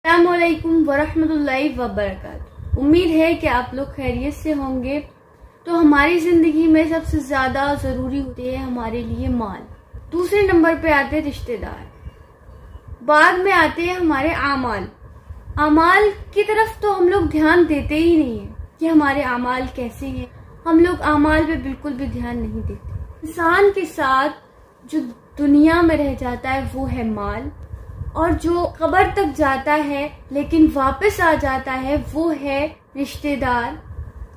السلام علیکم ورحمۃ اللہ وبرکاتہ۔ امید ہے کہ آپ لوگ خیریت سے ہوں گے۔ تو ہماری زندگی میں سب سے زیادہ ضروری ہوتے ہیں ہمارے لیے مال، دوسرے نمبر پہ آتے ہیں رشتہ دار، بعد میں آتے ہیں ہمارے اعمال۔ اعمال کی طرف تو ہم لوگ دھیان دیتے ہی نہیں ہیں کہ ہمارے اعمال کیسے ہیں، ہم لوگ اعمال پہ بالکل بھی دھیان نہیں دیتے۔ انسان کے ساتھ جو دنیا میں رہ جاتا ہے وہ ہے مال، اور جو قبر تک جاتا ہے لیکن واپس آ جاتا ہے وہ ہے رشتہ دار،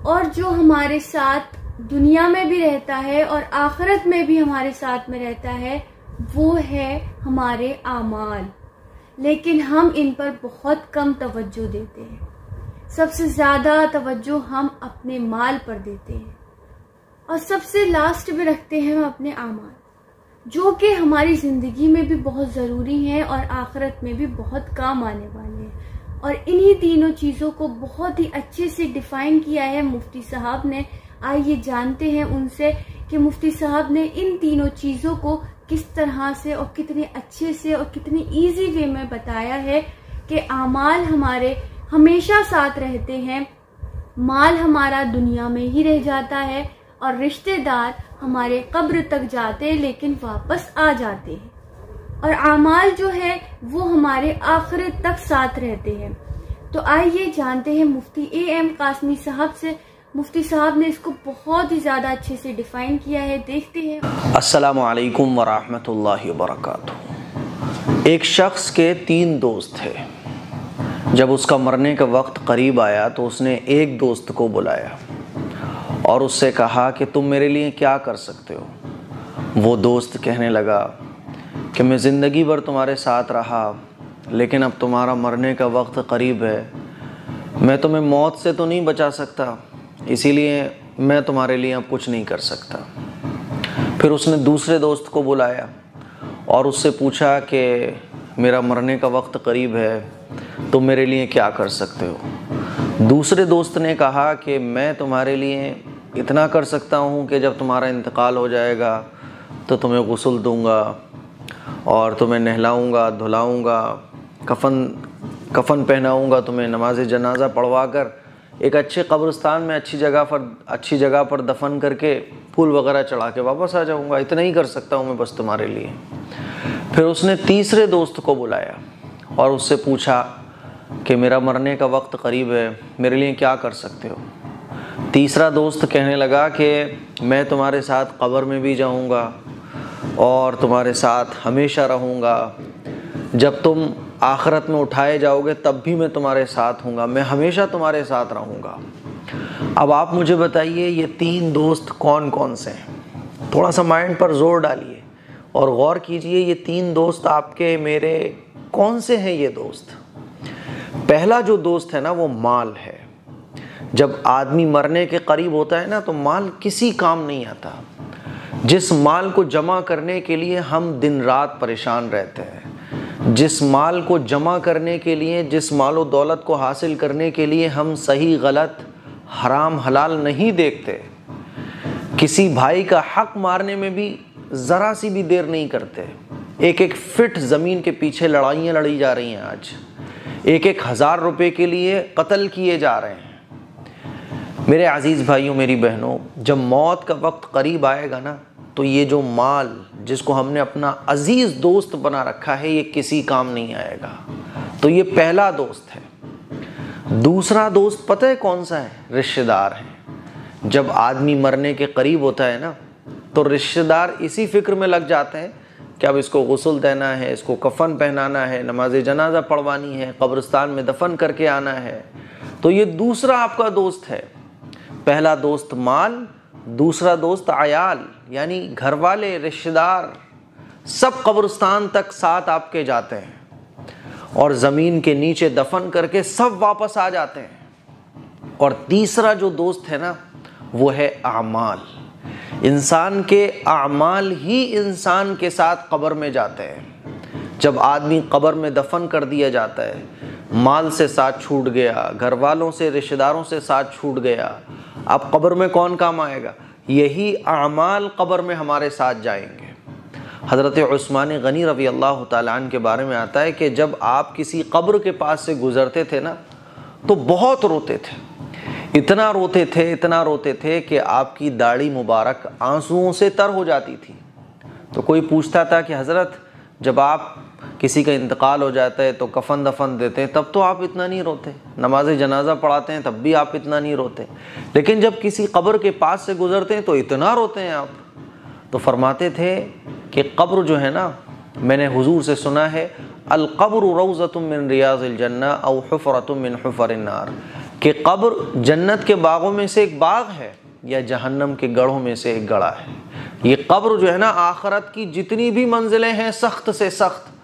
اور جو ہمارے ساتھ دنیا میں بھی رہتا ہے اور آخرت میں بھی ہمارے ساتھ میں رہتا ہے وہ ہے ہمارے اعمال۔ لیکن ہم ان پر بہت کم توجہ دیتے ہیں، سب سے زیادہ توجہ ہم اپنے مال پر دیتے ہیں، اور سب سے لاسٹ میں رکھتے ہیں ہم اپنے اعمال، جو کہ ہماری زندگی میں بھی بہت ضروری ہیں اور آخرت میں بھی بہت کام آنے والے ہیں۔ اور انہی تینوں چیزوں کو بہت ہی اچھے سے ڈیفائن کیا ہے مفتی صاحب نے۔ آئیے جانتے ہیں ان سے کہ مفتی صاحب نے ان تینوں چیزوں کو کس طرح سے اور کتنے اچھے سے اور کتنے ایزی وے میں بتایا ہے کہ اعمال ہمارے ہمیشہ ساتھ رہتے ہیں، مال ہمارا دنیا میں ہی رہ جاتا ہے، اور رشتہ دار ہمارے قبر تک جاتے لیکن واپس آ جاتے ہیں، اور اعمال جو ہے وہ ہمارے آخرت تک ساتھ رہتے ہیں۔ تو آئیے جانتے ہیں مفتی اے ایم قاسمی صاحب سے۔ مفتی صاحب نے اس کو بہت ہی زیادہ اچھے سے ڈیفائن کیا ہے، دیکھتے ہیں۔ السلام علیکم ورحمۃ اللہ وبرکاتہ۔ ایک شخص کے 3 دوست تھے۔ جب اس کا مرنے کا وقت قریب آیا تو اس نے ایک دوست کو بلایا اور اس سے کہا کہ تم میرے لیے کیا کر سکتے ہو؟ وہ دوست کہنے لگا کہ میں زندگی بھر تمہارے ساتھ رہا، لیکن اب تمہارا مرنے کا وقت قریب ہے، میں تمہیں موت سے تو نہیں بچا سکتا، اسی لیے میں تمہارے لیے اب کچھ نہیں کر سکتا۔ پھر اس نے دوسرے دوست کو بلایا اور اس سے پوچھا کہ میرا مرنے کا وقت قریب ہے، تم میرے لیے کیا کر سکتے ہو؟ دوسرے دوست نے کہا کہ میں تمہارے لیے اتنا کر سکتا ہوں کہ جب تمہارا انتقال ہو جائے گا تو تمہیں غسل دوں گا اور تمہیں نہلاؤں گا، دھلاؤں گا، کفن پہناؤں گا، تمہیں نماز جنازہ پڑھوا کر ایک اچھے قبرستان میں اچھی جگہ پر دفن کر کے پھول وغیرہ چڑھا کے واپس آ جاؤں گا، اتنا ہی کر سکتا ہوں میں بس تمہارے لیے۔ پھر اس نے تیسرے دوست کو بلایا اور اس سے پوچھا کہ میرا مرنے کا وقت قریب ہے، میرے لیے کیا کر سکتے ہو؟ تیسرا دوست کہنے لگا کہ میں تمہارے ساتھ قبر میں بھی جاؤں گا اور تمہارے ساتھ ہمیشہ رہوں گا، جب تم آخرت میں اٹھائے جاؤ گے تب بھی میں تمہارے ساتھ ہوں گا، میں ہمیشہ تمہارے ساتھ رہوں گا۔ اب آپ مجھے بتائیے یہ 3 دوست کون کون سے ہیں؟ تھوڑا سا مائنڈ پر زور ڈالیے اور غور کیجئے، یہ 3 دوست آپ کے میرے کون سے ہیں؟ یہ دوست، پہلا جو دوست ہے نا وہ مال ہے۔ جب آدمی مرنے کے قریب ہوتا ہے نا تو مال کسی کام نہیں آتا۔ جس مال کو جمع کرنے کے لیے ہم دن رات پریشان رہتے ہیں، جس مال کو جمع کرنے کے لیے، جس مال و دولت کو حاصل کرنے کے لیے ہم صحیح غلط، حرام حلال نہیں دیکھتے، کسی بھائی کا حق مارنے میں بھی ذرا سی بھی دیر نہیں کرتے۔ ایک ایک فٹ زمین کے پیچھے لڑائیاں لڑی جا رہی ہیں، آج 1,000 روپے کے لیے قتل کیے جا رہے ہیں۔ میرے عزیز بھائیوں، میری بہنوں، جب موت کا وقت قریب آئے گا نا تو یہ جو مال جس کو ہم نے اپنا عزیز دوست بنا رکھا ہے یہ کسی کام نہیں آئے گا۔ تو یہ پہلا دوست ہے۔ دوسرا دوست پتہ ہے کون سا ہے؟ رشتہ دار ہیں۔ جب آدمی مرنے کے قریب ہوتا ہے نا تو رشتہ دار اسی فکر میں لگ جاتے ہیں کہ اب اس کو غسل دینا ہے، اس کو کفن پہنانا ہے، نماز جنازہ پڑھوانی ہے، قبرستان میں دفن کر کے آنا ہے۔ تو یہ دوسرا آپ کا دوست ہے۔ پہلا دوست مال، دوسرا دوست عیال یعنی گھر والے، رشتہ دار، سب قبرستان تک ساتھ آپ کے جاتے ہیں اور زمین کے نیچے دفن کر کے سب واپس آ جاتے ہیں۔ اور تیسرا جو دوست ہے نا وہ ہے اعمال۔ انسان کے اعمال ہی انسان کے ساتھ قبر میں جاتے ہیں۔ جب آدمی قبر میں دفن کر دیا جاتا ہے، مال سے ساتھ چھوٹ گیا، گھر والوں سے، رشتہ داروں سے ساتھ چھوٹ گیا، اب قبر میں کون کام آئے گا؟ یہی اعمال قبر میں ہمارے ساتھ جائیں گے۔ حضرت عثمان غنی رضی اللہ تعالیٰ عنہ کے بارے میں آتا ہے کہ جب آپ کسی قبر کے پاس سے گزرتے تھے نا تو بہت روتے تھے، اتنا روتے تھے کہ آپ کی داڑھی مبارک آنسوؤں سے تر ہو جاتی تھی۔ تو کوئی پوچھتا تھا کہ حضرت جب آپ کسی کا انتقال ہو جاتا ہے تو کفن دفن دیتے ہیں تب تو آپ اتنا نہیں روتے، نماز جنازہ پڑھاتے ہیں تب بھی آپ اتنا نہیں روتے، لیکن جب کسی قبر کے پاس سے گزرتے ہیں تو اتنا روتے ہیں آپ۔ تو فرماتے تھے کہ قبر جو ہے نا، میں نے حضور سے سنا ہے، القبر روضۃ من ریاض الجنہ او حفرۃ من حفر النار، کہ قبر جنت کے باغوں میں سے ایک باغ ہے یا جہنم کے گڑھوں میں سے ایک گڑھا ہے۔ یہ قبر جو ہے نا، آخرت کی جتنی بھی منزلیں ہیں سخت سے سخت،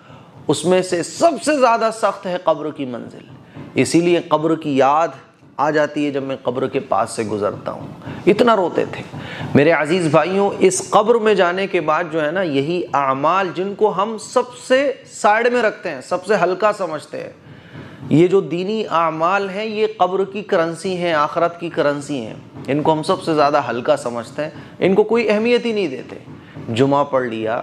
اس میں سے سب سے زیادہ سخت ہے قبر کی منزل۔ اسی لیے قبر کی یاد آ جاتی ہے جب میں قبر کے پاس سے گزرتا ہوں۔ اتنا روتے تھے۔ میرے عزیز بھائیوں، اس قبر میں جانے کے بعد جو ہے نا، یہی اعمال جن کو ہم سب سے سائیڈ میں رکھتے ہیں، سب سے ہلکا سمجھتے ہیں، یہ جو دینی اعمال ہیں یہ قبر کی کرنسی ہیں، آخرت کی کرنسی ہیں، ان کو ہم سب سے زیادہ ہلکا سمجھتے ہیں، ان کو کوئی اہمیت ہی نہیں دیتے۔ جمعہ پڑھ لیا،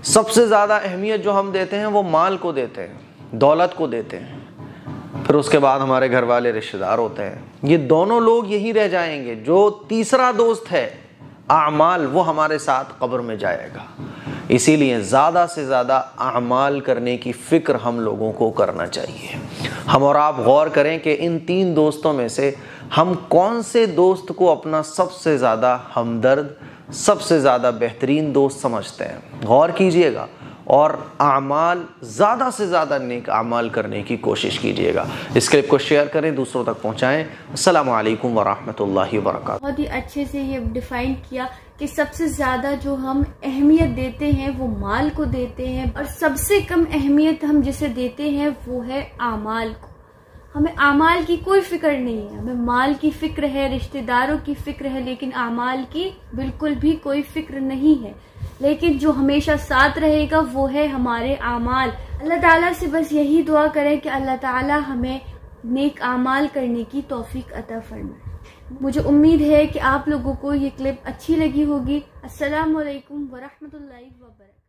سب سے زیادہ اہمیت جو ہم دیتے ہیں وہ مال کو دیتے ہیں، دولت کو دیتے ہیں، پھر اس کے بعد ہمارے گھر والے رشتہ دار ہوتے ہیں۔ یہ دونوں لوگ یہی رہ جائیں گے۔ جو تیسرا دوست ہے اعمال، وہ ہمارے ساتھ قبر میں جائے گا۔ اسی لیے زیادہ سے زیادہ اعمال کرنے کی فکر ہم لوگوں کو کرنا چاہیے۔ ہم اور آپ غور کریں کہ ان تین دوستوں میں سے ہم کون سے دوست کو اپنا سب سے زیادہ ہمدرد، سب سے زیادہ بہترین دوست سمجھتے ہیں۔ غور کیجئے گا اور اعمال، زیادہ سے زیادہ نیک اعمال کرنے کی کوشش کیجئے گا۔ اس کلپ کو شیئر کریں، دوسروں تک پہنچائیں۔ السلام علیکم ورحمۃ اللہ وبرکاتہ۔ بہت ہی اچھے سے یہ ڈیفائن کیا کہ سب سے زیادہ جو ہم اہمیت دیتے ہیں وہ مال کو دیتے ہیں، اور سب سے کم اہمیت ہم جسے دیتے ہیں وہ ہے اعمال کو۔ ہمیں اعمال کی کوئی فکر نہیں ہے، ہمیں مال کی فکر ہے، رشتہ داروں کی فکر ہے، لیکن اعمال کی بالکل بھی کوئی فکر نہیں ہے۔ لیکن جو ہمیشہ ساتھ رہے گا وہ ہے ہمارے اعمال۔ اللہ تعالیٰ سے بس یہی دعا کریں کہ اللہ تعالیٰ ہمیں نیک اعمال کرنے کی توفیق عطا فرمائے۔ مجھے امید ہے کہ آپ لوگوں کو یہ کلپ اچھی لگی ہوگی۔ السلام علیکم ورحمۃ اللہ وبرکاتہ۔